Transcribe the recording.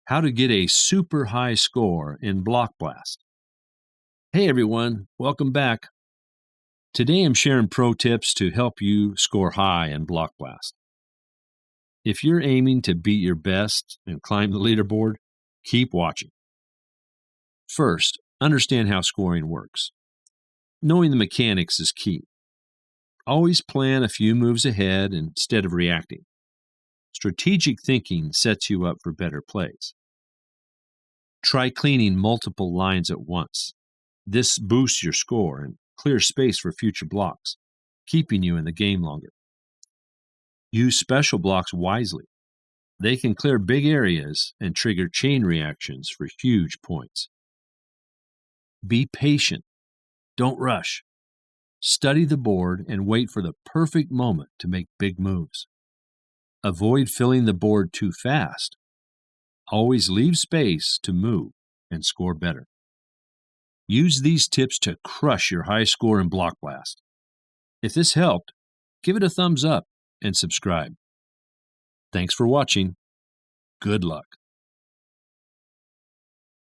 How to get a super high score in Block Blast. Hey everyone, welcome back. Today I'm sharing pro tips to help you score high in Block Blast. If you're aiming to beat your best and climb the leaderboard, keep watching. First, understand how scoring works. Knowing the mechanics is key. Always plan a few moves ahead instead of reacting. Strategic thinking sets you up for better plays. Try cleaning multiple lines at once. This boosts your score and clears space for future blocks, keeping you in the game longer. Use special blocks wisely. They can clear big areas and trigger chain reactions for huge points. Be patient. Don't rush. Study the board and wait for the perfect moment to make big moves. Avoid filling the board too fast. Always leave space to move and score better. Use these tips to crush your high score in Block Blast. If this helped, give it a thumbs up and subscribe. Thanks for watching. Good luck.